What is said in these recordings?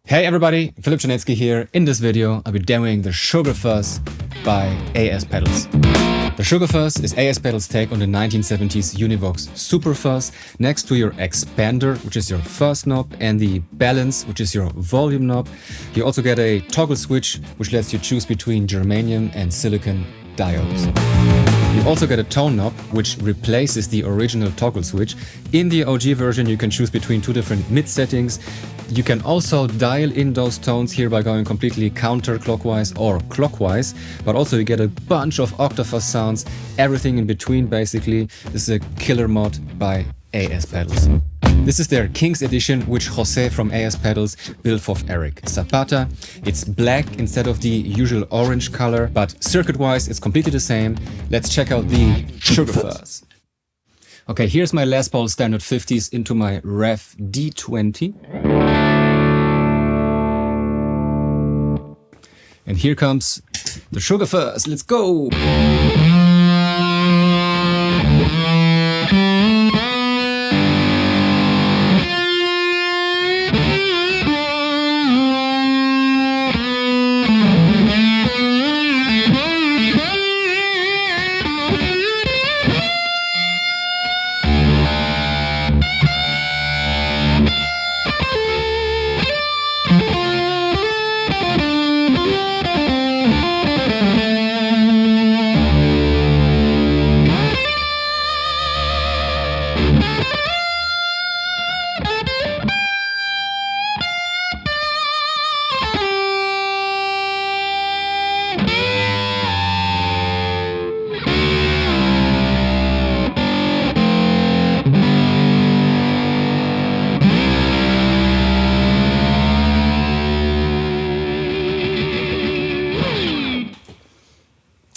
Hey everybody, Philip Janetsky here. In this video, I'll be demoing the Sugar Fuzz by AS Pedals. The Sugar Fuzz is AS Pedals' take on the 1970s Univox Super Fuzz. Next to your expander, which is your fuzz knob, and the balance, which is your volume knob, you also get a toggle switch, which lets you choose between germanium and silicon diodes. You also get a tone knob, which replaces the original toggle switch. In the OG version, you can choose between two different mid settings. You can also dial in those tones here by going completely counterclockwise or clockwise, but also you get a bunch of Octave Fuzz sounds, everything in between basically. This is a killer mod by AS Pedals. This is their King's Edition, which Jose from AS Pedals built for Eric Zapata. It's black instead of the usual orange color, but circuit-wise it's completely the same. Let's check out the Sugar Fuzz. Okay, here's my Les Paul Standard 50s into my Revv D20. And here comes the Sugar Fuzz. Let's go!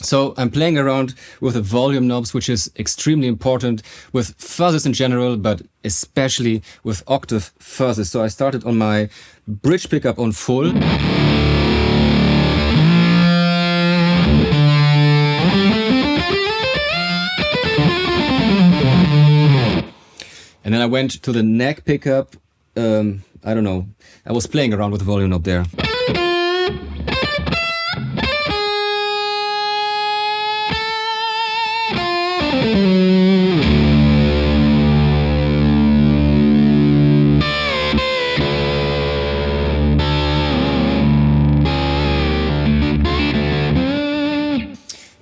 So I'm playing around with the volume knobs, which is extremely important with fuzzes in general, but especially with Octave Fuzzes. So I started on my bridge pickup on full. And then I went to the neck pickup. I don't know. I was playing around with the volume knob there.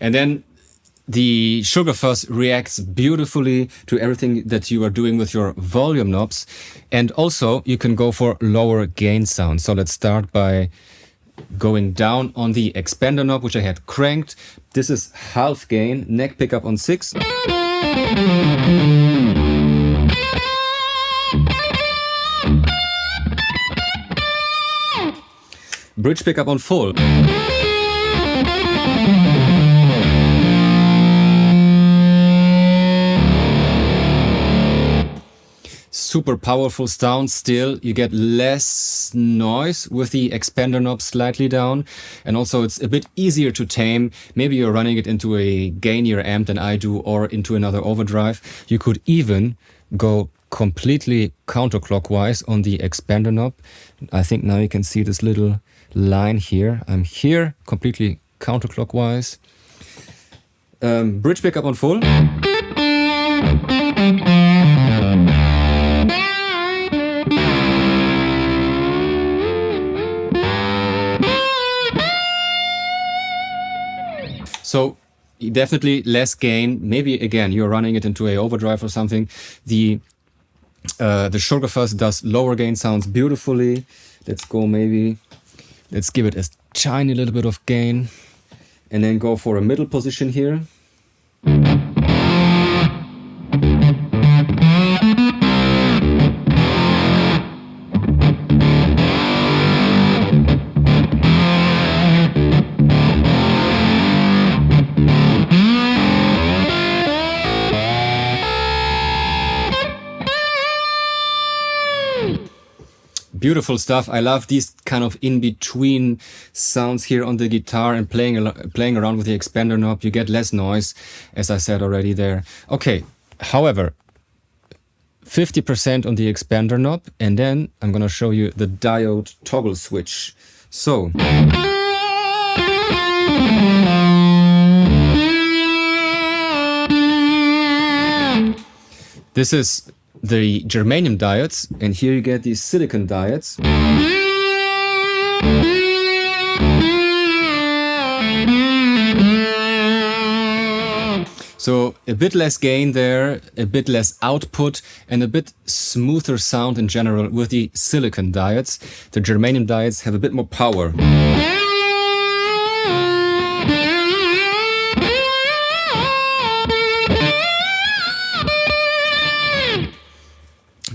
And then the Sugar Fuzz reacts beautifully to everything that you are doing with your volume knobs. And also you can go for lower gain sounds. So let's start by going down on the expander knob, which I had cranked. This is half gain, neck pickup on 6. Bridge pickup on full. Super powerful sound still. You get less noise with the expander knob slightly down, and also it's a bit easier to tame. Maybe you're running it into a gainier amp than I do, or into another overdrive. You could even go completely counterclockwise on the expander knob. I think now you can see this little line here. I'm here completely counterclockwise. Bridge pickup on full. So definitely less gain. Maybe again you're running it into a overdrive or something. The Sugar Fuzz does lower gain sounds beautifully. Let's go maybe. Let's give it a tiny little bit of gain, and then go for a middle position here. Beautiful stuff. I love these kind of in-between sounds here on the guitar, and playing around with the expander knob. You get less noise, as I said already there. Okay, however, 50% on the expander knob, and then I'm gonna show you the diode toggle switch. So this is the germanium diodes, and here you get these silicon diodes. So a bit less gain there, a bit less output, and a bit smoother sound in general with the silicon diodes. The germanium diodes have a bit more power.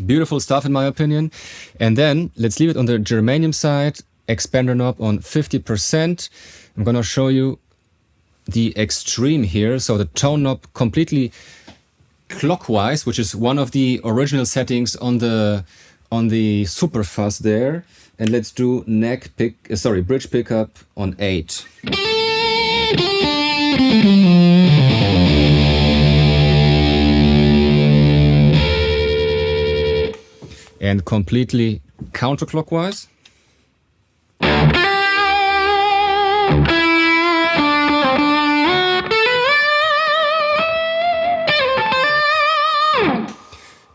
Beautiful stuff in my opinion. And then let's leave it on the germanium side, expander knob on 50%. I'm gonna show you the extreme here. So the tone knob completely clockwise, which is one of the original settings on the Super Fuzz there. And let's do bridge pickup on 8. And completely counterclockwise.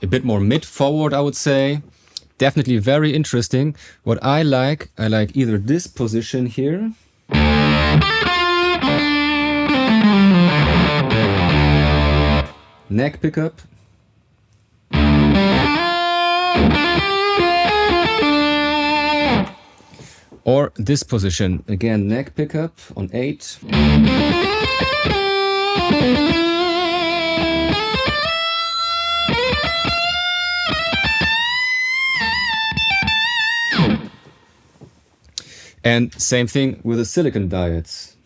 A bit more mid-forward, I would say. Definitely very interesting. What I like either this position here, neck pickup, or this position, again neck pickup on 8. And same thing with the silicon diode.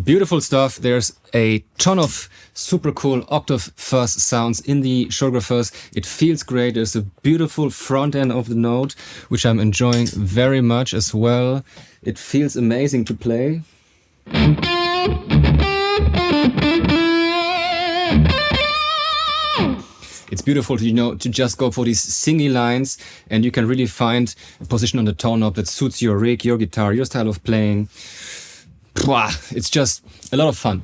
Beautiful stuff. There's a ton of super cool Octave Fuzz sounds in the Sugar Fuzz. It feels great. There's a beautiful front end of the note, which I'm enjoying very much as well. It feels amazing to play. It's beautiful to, to just go for these singy lines, and you can really find a position on the tone knob that suits your rig, your guitar, your style of playing. It's just a lot of fun.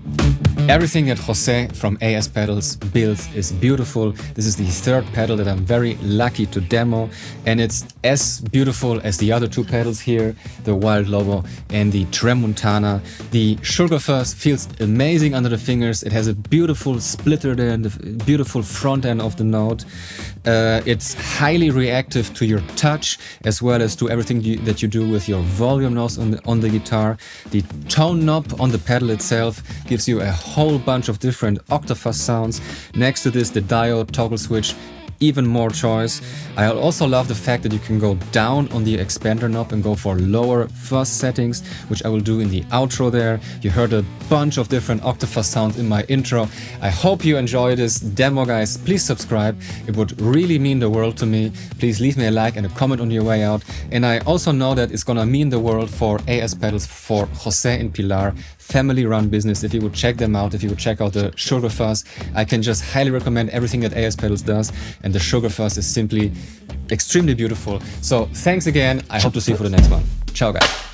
Everything that Jose from AS Pedals builds is beautiful. This is the third pedal that I'm very lucky to demo, and it's as beautiful as the other two pedals here, the Wild Lobo and the Tramontana. The Sugar Fuzz feels amazing under the fingers. It has a beautiful splitter there and the beautiful front end of the note. It's highly reactive to your touch as well as to everything that you do with your volume knobs on the guitar. The tone knob on the pedal itself gives you a whole bunch of different Octave Fuzz sounds. Next to this, the Diode Toggle-Switch, even more choice. I also love the fact that you can go down on the expander knob and go for lower fuzz settings, which I will do in the outro there. You heard a bunch of different Octave Fuzz sounds in my intro. I hope you enjoy this demo, guys. Please subscribe. It would really mean the world to me. Please leave me a like and a comment on your way out. And I also know that it's gonna mean the world for AS Pedals, for Jose and Pilar, family-run business. If you would check them out, if you would check out the Sugar Fuzz, I can just highly recommend everything that AS Pedals does, and the Sugar Fuzz is simply extremely beautiful. So thanks again. I hope to see you for the next one. Ciao, guys.